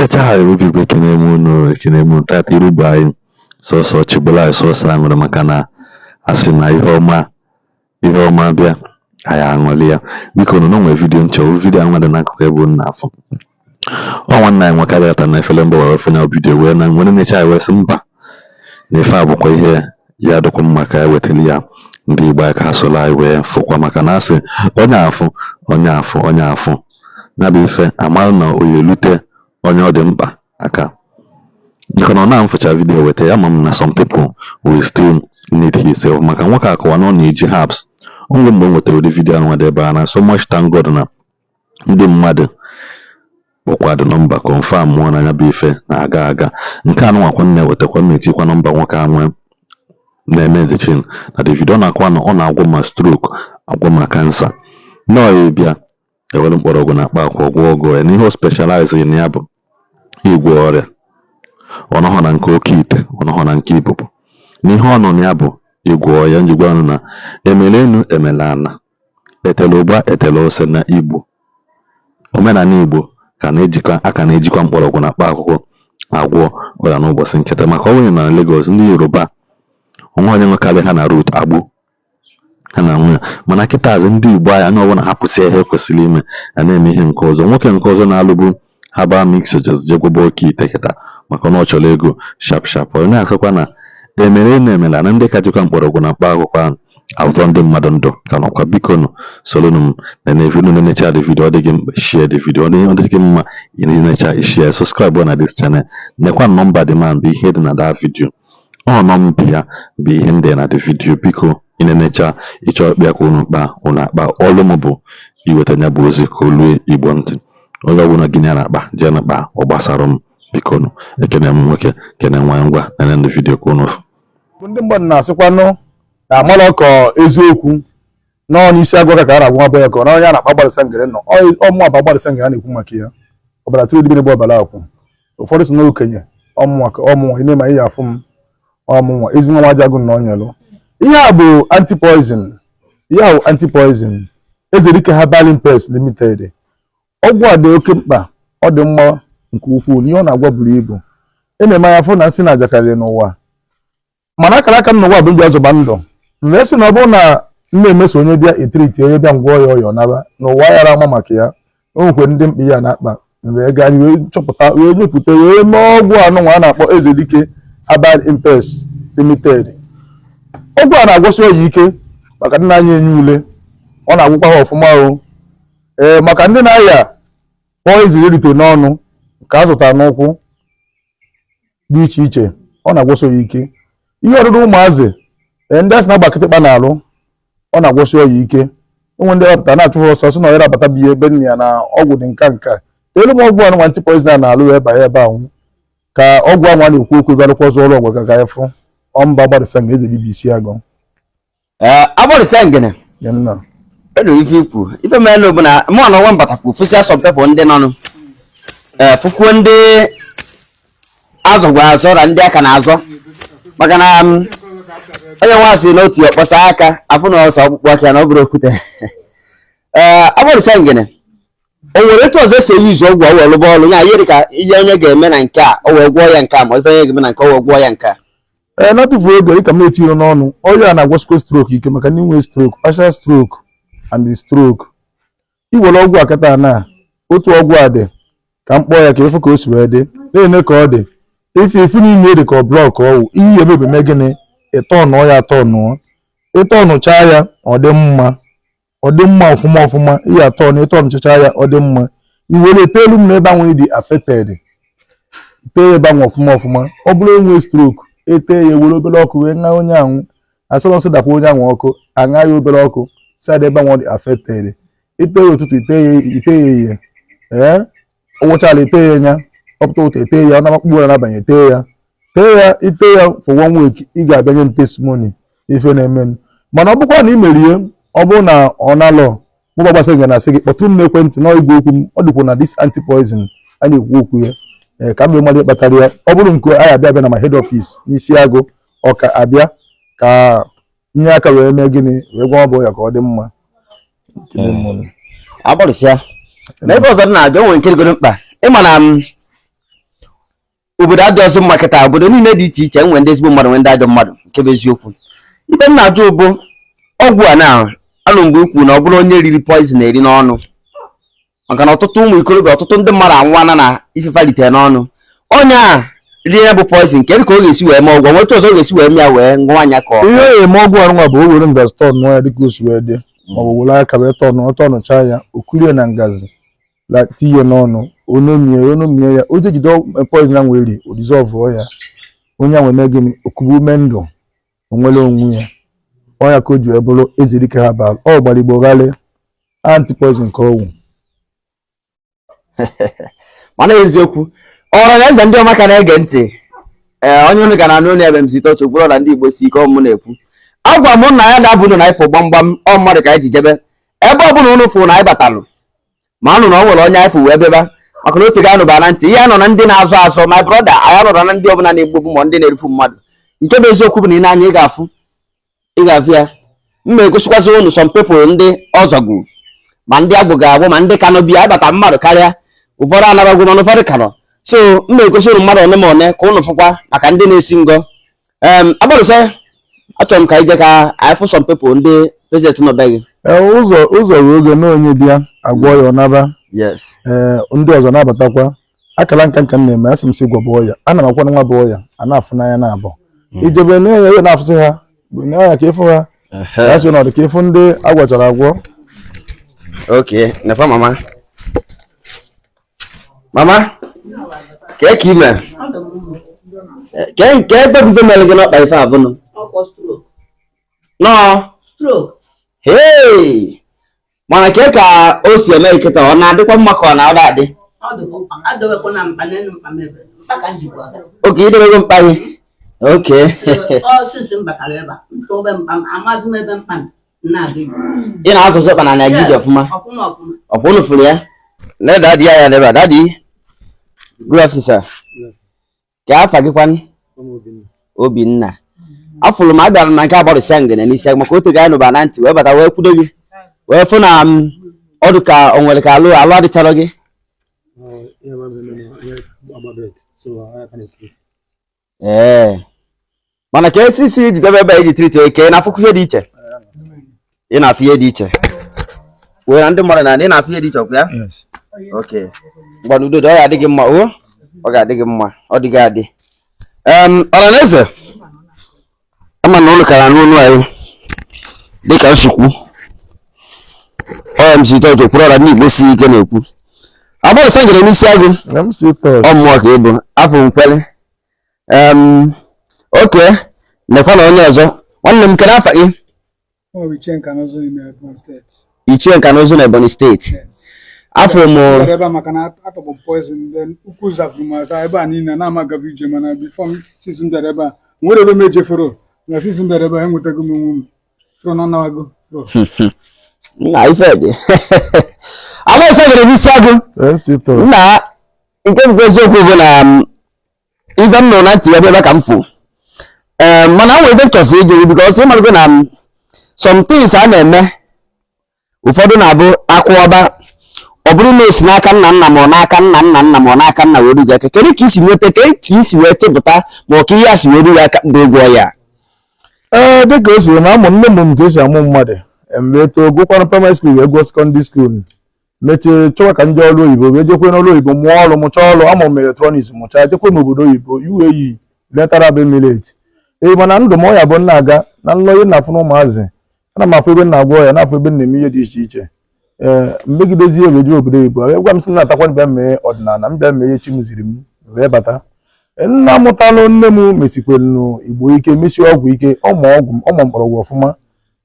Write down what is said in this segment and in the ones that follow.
Chacha Ruby Kinemu Tati Rubai so Chibula so sang Makana Asina Ihoma Bia Ayangolia because no video and an aquable nafo. Oh, one night Wakata and I fell in for final video when I'm winning the child was some ba. Nefabo here, Yadokum Maka with Elia, Ndi Igbo Castle I wear for Makanase, Onyafu. Nabife, Amalna Uyelute. Onye ọ dị mkpa aka because ọ na-amfụcha video weta ya na some people will still need his help maka nwoke akọwa na ọ na-eji herbs onwe mgbe m nwetara ụdị video ahụ ebe a na so much thank God na ndị mmadụ kpọkwado nọmba confirm mụọ na ya bụ ife na-aga nke a nụnwakwa nne wetakwa m etikwa nọmba nwoke ahụ na-eme edechin na the video na-akwa na ọ na-agwọ ma stroke agwọ ma cancer nọọ bịa ewere mkpọrọgwụ na akpa akwa ọgwụ ọgwụ ya n'ihe o specialize in ya bụ igwọ ọrịa ọnọhọ na nke oke ite ọnọhọ na nke ibubo n'ihe ọ nọ na ya bụ igwọ ya njigwa ọnụ na emelenu emelana etele ụgba etele ose na Igbo omenala Igbo aka na-ejikwa mkpọrọgwụ na akpa akwụkwọ agwọ ọrịa n'ụbọchị nketa maka ọnwụ na Lagos ndị Yoruba onwe onye nwekarị ha na root agbu ha na nwunye mana kịta azụ ndị Igbo anya ọbụla hapụsị ihe kwesịrị ime ya na-eme ihe nke ọzọ nwoke nke ọzọ na-alụbu haba mixtures jegwebe oke ite kịta maka na ọ chọrọ ego sharp onye akụkwa na emela na ndị ka jikwa mkpọrọgwụ na mkpa akwụkwọ ahụ azọ ndị mmadụ ndụ ka nọkwa biko nụ solonum na evidu na-enecha the video ọ dịghị mkpa share the video ọ dịghị mma ịnecha share subscribe na this channel nekwa nọmba dị man bụ ihe dị na that video ọ nọmba ya bụ ihe ndị na the video biko ịnenecha ịchọ ọkpịa ka unu akpa ọlụ m bụ iweta nya bụ ozi ka olue Igbo ntị onye ọbụla gị na akpa jee na akpa ọ gbasara m biko nụ ekene m nwoke kene nwa ngwa na ndị video ka unu ndị mmadụ na-asịkwanụ na amalọkọ eziokwu nọ n'isi agwa ka a na-agwa abụọ ya ka na onye a na-akpa gbarịsa ngere nọ ọmụ aba gbarịsa ngere a na-ekwu maka ya ọbara tụrụ dibere bụ ọbara akwụ ụfọdụ so n'okenye ọmụnwa ime ma ihe afụ m ọmụnwa ezi nwa Isiagu na onyelụ ihe a bụ anti-poison Ezerike Herbal Pest Limited ọgwụ a dị oke mkpa ọ dị mma nke ukwuu n'ihe ọ na-agwa buru ibu na-eme anya fụ na nsị na ajakarị n'ụwa mana akara aka m n'ụwa bụ ndị ọzọba ndụ mgbe sị na ọ bụrụ na na-emeso onye bịa etriti onye bịa ngwa ọyọ naba n'ụwa yara ama maka ya o nwekwe ndị mkpi ya na-akpa mgbe gaa wee chọpụta wee nyepụta wee mee ọgwụ anụnwa a na-akpọ Ezerike Herbal Pest Limited ọgwụ a na-agwọsị oyi ike maka ndị na-anya enye ule ọ na-agwụkwa ha ọfụma maka ndị na-aya poison erite n'ọnụ ka a zụtara n'ụkwụ dị iche iche ọ na-agwọsị oyi ike ihe ọrụrụ ụmụazị ndị asị na-agba kịtịkpa n'alụ ọ na-agwọsị oyi ike ụmụ ndị ọpụta na-achụ ọsọ sị na ọyara abata biya ebe nna ya na ọgwụ dị nka elu m ọgwụ anụ anti-poison na-alụ wee banye ebe ahụ ka ọgwụ ahụ a na-ekwu okwu garụkwa ọzọ ọrụ ọgwụ ka ịfụ ọmba gbarịsa nga Eze Isiagu agbarịsa ngene ife ikwu ife mere bụ na mụ na ọnwa mbatakwu fụsị asọmpepụ ndị nọnụ fụkwuo ndị azọgwa azọ na ndị aka na-azọ maka na onye nwa sị na otu ọkpọsa aka afụ na ọsọ ọkpụkpụ aka na ọ bụrụ okwute agbarịsa ngene o nwere etu ọzọ esi eyi izu ọgwụ ọwụ ọlụba ọlụ ya yiri ka ihe onye ga-eme na nke a o wee gwọọ ya nke a ma ife onye ga-eme na nke o wee gwọọ ya nke a na-atụfu ego dịka m etiro n'ọnụ ọya na-agwọsikwa stroke ike maka ndị nwee stroke partial stroke and the stroke iwere ọgwụ akata na otu ọgwụ a dị ka m kpọọ ya ka efu ka o si wee dị na-ene ka ọ dị efu n'ime dị ka ọ blọk ọwụ ihe emebe me gịnị ịtọnụ ya atọnụ ịtọnụchaa ya ọ dị mma ọfụma ihe atọnụ ịtọnụchacha ya ọ dị mma iwere etelu m na ebe anwụ dị affected itee ebe anwụ ọfụma ọ bụrụ enwe stroke ete ya ewere obere ọkụ wee ṅaa onye anwụ asọrọ nsọ dakwa onye anwụ ọkụ aṅa ya obere ọkụ side ebe anwụ dị affected ite ya ụtụtụ ite ya ihe ụwụchala ete ya nya ọpụta ụtọ ete ya ọ na-amakpụ na-abanye ite ya for 1 week ị ga-abịanye m testimony ife na-eme mana ọ bụkwa na ị merie ọ bụrụ na ọ na-alọ mụba gbasa nga na-asị gị kpọtụrụ m n'ekwentị na igwe okwu m ọ dịkwa na this anti-poison a na-ekwu okwu ya ka m mmadụ kpatara ya ọ bụrụ nke anyị abịa na ma head office n'Isiagu ọka abịa ka nye aka wee mee gịnị wee gwa ọbụ ya ka ọ dị mma agbarịsịa na ife ọzọ na-ajọ nwere nke dịgoro mkpa ịma na obodo adị ọzọ mma kịta obodo niile dị iche iche nwere ndị ezigbo mmadụ nwee ndị ajọ mmadụ nke bụ eziokwu ife m na-ajụ bụ ọgwụ a na anụ mgbe ikwu na ọ bụrụ onye riri poison eri n'ọnụ maka na ọtụtụ ụmụ ikorobịa ọtụtụ ndị mmadụ anwụana na ifefalite n'ọnụ onye a rie ya bụ poison nke ka ọ ga-esi wee mee ọgwụ nweta ọzọ ọ ga-esi wee mee ya wee ṅụọ anya ka ihe eme ọgwụ arụnwa bụ o were ngazi tọn nwa ya dịka o si wee dị ma ọ bụ were aka wee tọnụchaa ya o kurie na ngazi tinye n'ọnụ onomie ya o je jide poison ahụ eri o dissolve ya onye ahụ eme gịnị okubu ume ndụ onwere onwe ya ọnya ka o ji wee bụrụ eze dike ha baa ọ gbara Igbo ghalị anti poison ka ọgwụ mana eziokwu ọrụ na eze ndị ọma ka na-ege ntị onye unu ga na anụ ebe m si tochi gwụrụ na ndị Igbo si ike ọmụ na-ekwu agwa m na ya na-abụ na ifo gbamgbam ọ mmadụ ka anyị ji jebe ebe ọ bụla unu fụ na anyị batalụ ma anụ na ọ nwere onye anyị fụ wee beba maka na otu ga-anụ ba na ntị ihe anọ na ndị na-azụ azụ my brother anyị anọrọ na ndị ọbụla na-egbogbu ma ndị na-erifu mmadụ nke bụ eziokwu bụ na ị na-anya ị ga-afụ ya mma egosikwazị unu some people ndị ọzọgwu ma ndị agbụ ga-agwụ ma ndị kanụ bịa ịbata mmadụ karịa ụfọdụ anabagwu mana ụfọdụ kanọ so mma egosi unu mmadụ one ma one ka unu fụkwa maka ndị na-esi ngọ agbarụsa achọrọ m ka anyị je ka anyị fụ some people ndị prezident nọ be gị ụzọ ruo oge na onye bịa agwọ ya ọnaba yes ndị ọzọ na-abatakwa akara nka m na-eme asị m si gwọbụọ ya ana m akwa na nwa bụọ ya a na-afụ n'anya na-abụ ijebe na ya na-afụsị ha bụ na ya ka ịfụ ha ya so na ọdị ka ịfụ ndị agwọchara agwọ okay nefa mama ka ime ke ebe bife mere gị n'ọkpa ife abụnụ no hey mana ke ka o si eme iketa ọ na-adịkwa mma ka ọ na-ada adị oke idebego mkpa gị oke ị na-asụsụ ụkpa na Naịjirịa ọfụma ọfụnụ fụrụ ya na dadi ya deba dadi good afternoon sir ka afa gị kwan Obinna afụrụ m abịara na nke agbọrịsịa ngene n'isi maka otu ga anụba na ntị wee bata wee kwudo gị wee fụ na ọdụ ka o nwere ka alụ adịchara gị mana ka esi iji bịa ebe eji triti eke na-afụkwu ihe dị iche ị na-afụ ihe dị iche wee na ndị mmadụ na ị na-afụ ihe dị iche ọkụ ya okay mgbe udo dị ọ ga-adị gị mma ọ ga-adị gị mma ọ dịghị adị ọhaneze ama na ụlọ kara n'ụlọ anyị dịka nsukwu ọya msi tọjọ kwuru ọra ndị Igbo si ike na-ekwu agbọrọ sa gere n'isi agụ ọmụọ ka ịbụ afọ nkwele oke nekwa na onye ọzọ nwanne m kere afa gị Ichie nka n'ụzụ na Ebonyi steeti afọ m maka na atọbụ poison then ukwu zafuru m asa ebe a niile na-amagabu ije mana bifo m sisi m bịara ebe a nwere ebe m ejefere na sisi m bịara ebe a enwetago m onwe m fro na nawago na ife dị ala ife gere n'isi agụ na nke bụ eziokwu bụ na ife m nọ na ntị ebe ka m fụ mana nwere ife nchọsi ijiri because ịmarụgo na some things a na-eme ụfọdụ na-abụ akwụọba ọ bụrụ na osi n'aka nna nna ma ọ n'aka nna nna nna ma ọ n'aka nna were gị aka kedu ka isi nweta ka isi wee chepụta ma ọ ka ihe a si were gị aka bụ ụgwọ ya dịka o si na amụ nne m nke esi amụ mmadụ emeto gụkwanụ primary school wee gụọ secondary school mechie chọwa ka ndị ọrụ oyibo wee jekwe n'ọrụ oyibo mụọ ọrụ mụchaa ọrụ amụ m electronics mụchaa jekwe n'obodo oyibo UAE letara be millet mana ndụ m ọya bụ nna aga na nlọye na-afụ na ụmụazị ana m afụ ebe nna agwọ ya na-afụ ebe nna eme ihe dị iche iche mmegidezie ebeju obodo oyibo gwa m sị na atakwa bịa mee ọdịnala m bịa mee ihe chi m ziri m wee bata nna mụtalụ nne m mesikwenu Igbo ike mesi ọgwụ ike ọmụ mkpọrọgwụ ọfụma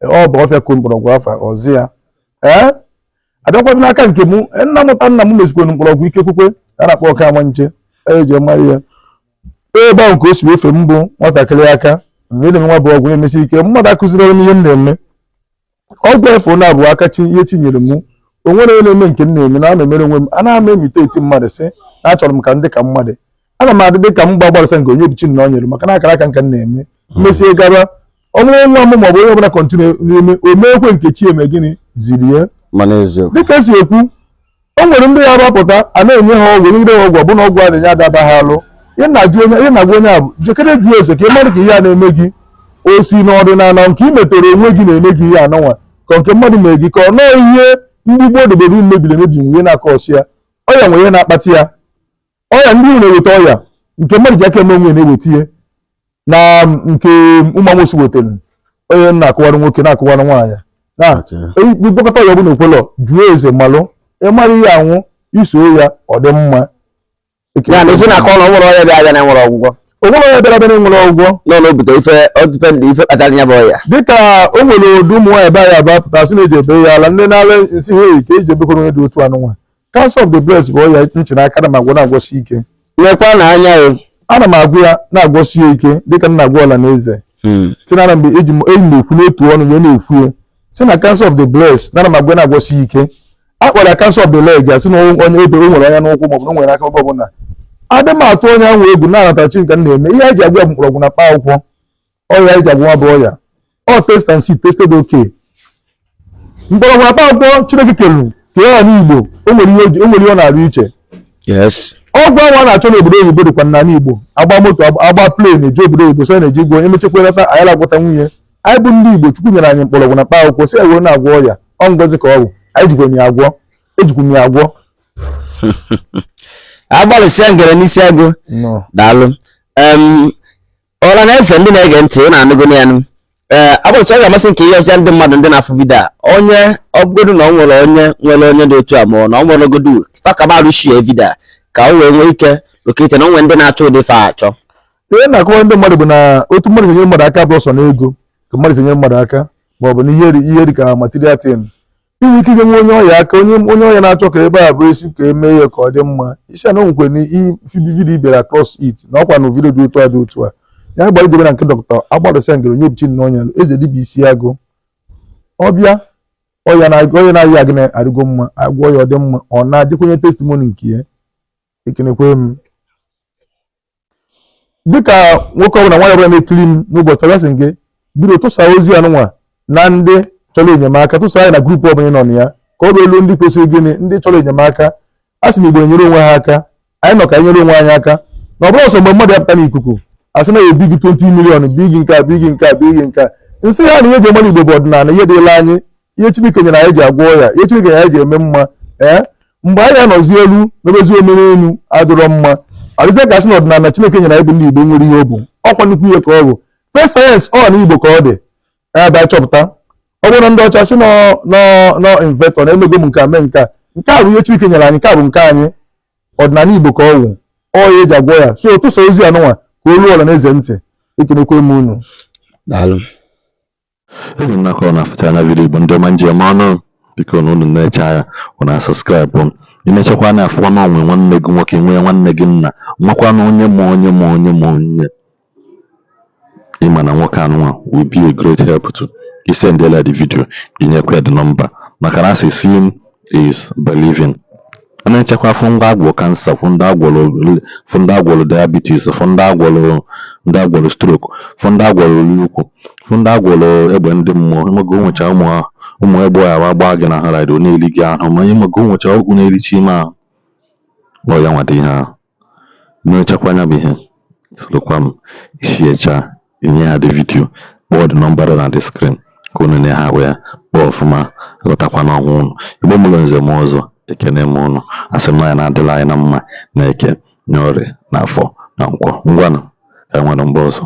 ọ bụ ọfịa ko mkpọrọgwụ afa ọzi ya abịakwabi n'aka nke m nna mụta nna m mesikwenu mkpọrọgwụ ike kwukwe a na-akpọ ọka ama nche eji mara ya ebe ahụ ka o si efe m bụ nwatakịrị aka mgbe na-eme nwa bụ ọgwụ na-emesi ike mmadụ akụziri ọrụ m ihe m na-eme ọgwụ efu na abụ aka ihe chinyere m o nwere onye na-eme nke m na-eme na na-emere onwe m ana m emite eti mmadụ sị na achọrọ m ka ndị ka mmadụ ana m adị dị ka m gbagbarịsa nke onye bichi na o nyere maka na akara aka nka m na-eme mmesie gaba ọnwụrụ nwa m ma ọ bụ onye ọbụla kọntinu n'ime o meekwe nke chi eme gịnị ziri ya dịka esi ekwu o nwere ndị ya rọpụta a na-enye ha ọgwụ nyegide ha ọgwụ ọbụna ọgwụ a na-enye adaba ha alụ ihe na-agwa onye a bụ jekere jụọ eze ka ị mara ka ihe a na-eme gị o si n'ọdịnala nke ị metere onwe gị na-eme gị ihe anọnwa ka nke mmadụ mee gị ka ọ nọọ ihe ndị gboo debere mebiri emebi nwe ihe na-akọsi ya ọya nwere ihe na-akpata ya ọya ndị unu na-eweta ọya nke mmadụ ji aka eme onwe na-eweta ihe na nke ụmụamosi wetara onye na-akụwara nwoke na-akụwara nwaanyị na mkpokọta ọya ọ bụla okwelọ jụọ eze malụ ịmara ihe anwụ iso ya ọ dị mma ya na ife na-akọ na nwere ọya bịa na nwere ọgwụgwọ onwere ọya bịara bịara nwere ọgwụgwọ nọ n'obute ife ọdịpendị ife kpatara ya bụ ọya dịka o nwere ụdị ụmụ nwaanyị be anyị abụọ pụta sị na-eji ebe ya ala ndị na-ala nsị ha eyi ka eji ebekwara onye dị otu anụnwa cancer of the breast bụ ọya nchi n'aka na m agwọ na-agwọsi ike nwekwa na anya ya ana m agwụ ya na-agwọsi ya ike dịka m na-agwọ ọla na eze si na mgbe eji m ekwu n'otu ọnụ ya na-ekwu ya si na cancer of the breast na m agwọ na-agwọsi ike a kpọrọ ya cancer of the leg asị na onye ebe o nwere anya n'ụkwụ maọbụ na o nwere aka ebe ọbụla adị m atụ onye ahụ egwu na-anatachi nke m na-eme ihe anyị ji agwa ya bụ mkpọrọgwụ na mkpa akwụkwọ ọya anyị ji agwa nwa bụ ọya ọ test and see tested okay mkpọrọgwụ na mkpa akwụkwọ Chineke kelu kee ya n'Igbo o nwere ihe ọ na-arụ iche ọgwụ ahụ a na-achọ n'obodo oyibo dịkwa n'ala Igbo agba moto agba plen eji obodo oyibo so na-eji gwo emechekwa leta anyị na-agwọta nwunye anyị bụ ndị Igbo Chukwu nyere anyị mkpọrọgwụ na mkpa akwụkwọ si ewe na-agwọ ọya ọ ngozi ka ọ bụ anyị jikwa m ya agwọ ejikwa m ya agwọ agbalịsịa ngere n'isi agụ daalụ ọra na eze ndị na-ege ntị ụ na-anụgo ya nụ agbalịsịa ọ ga-amasị nke ihe ọzọ ndị mmadụ ndị na-afụ vidio a onye ọbụgodu na ọ nwere onye dị otu a ma na ọ nwere ogodu takabarụ shie vidio ka o wee nwee ike lokete na onwe ndị na-achọ ụdị fa achọ ihe na-akọwa ndị mmadụ bụ na otu mmadụ enyere mmadụ aka bụ ọsọ na ego ka mmadụ enyere mmadụ aka ma ọ bụ na ihe dị ka material tin inwe ike inye onye ọya aka onye ọya na-achọ ka ebe a bụ esi ka emee ya ka ọ dị mma isi ana nwekwe na vidio bịara cross it na ọkwa na vidio dị otu a ya gbara idebe na nke dọkịta agbalịsịa ngere onye bichi na ọnya eze dibịa Isiagu ọbịa ọya na-ayị agị na-adịgo mma agwọ ya ọ dị mma ọ na-adịkwenye testimoni nke ya ekenekwe m dịka nwoke ọbụla nwaanyị ọbụla na-ekiri m n'ụbọchị tagasị nke bido tụsa ozi anụnwa na ndị chọrọ enyemaka tụsa anyị na grupu ọbụla nọ na ya ka ọ bụ elu ndị kwesịrị gịnị ndị chọrọ enyemaka a sị na Igbo enyere onwe ha aka anyị nọ ka anyị nyere onwe anyị aka na ọ bụrụ ọsọ mgbe mmadụ ya pụta n'ikuku a sị na ya ebi gị 20 milion bigi nke a bigi nke a bigi nke a nsị ya na ihe eji emere Igbo bụ ọdịnala ihe dịla anyị ihe Chineke nyere anyị ji agwọ ya ihe Chineke nyere anyị ji eme mma mgbe anyị anọzi elu mebezi omere elu adịrọ mma arịzie ka sị na ọdịnala Chineke nyere anyị bụ ndị Igbo nwere ihe ọ bụ ọkwa nnukwu ihe ka ọ bụ first sayensị ọ na Igbo ka ọ dị ya bịa chọpụta ọ bụrụ na ndị ọcha sị nọ invetọ na-emego m nke a mee nke a bụ ihe Chineke nyere anyị nke a bụ nke anyị ọdịnala Igbo ka ọ wụ ọya eji agwọ ya so tụsa ozi anụnwa ka olu ọla na eze ntị ekenekwe m unu daalụ ezi nnakọ na-afụcha na vidio Igbo ndị ọma njem ọnụ biko na unu na-eche ya na sọskraịbụ imechakwa na afọ na onwe nwanne gị nwoke nwee nwanne gị nna nwekwa na onye ma onye ịma na nwoke anụnwa will be a great help to isendela the video inyekwa the number maka na asị seeing is believing ana nchekwa fụ ndị agwọ kansa fụ ndị agwọrọ diabetes fụ ndị agwọrọ stroke fụ ndị agwọrọ ukwu fụ ndị agwọrọ egbe ndị mmụọ ịmago nwecha ụmụ egbe ya agba gị na ha radio na-eli gị ahụ ma ịmago nwecha ọgwụ na-erichi ime ahụ ọ ya nwata ihe ahụ na-echekwa anya bụ ihe solokwa m isi echa inye ha the video kpọọ the number na the screen ka unu na-ahụ ya kpọọ ọfụma ghọtakwa n'ọnwụ unu Igbo mụrụ nze m ọzọ ekene m unu asị m na ya na-adịla anyị na mma na eke na orie na afọ na nkwọ ngwanụ ka nwere mgbe ọzọ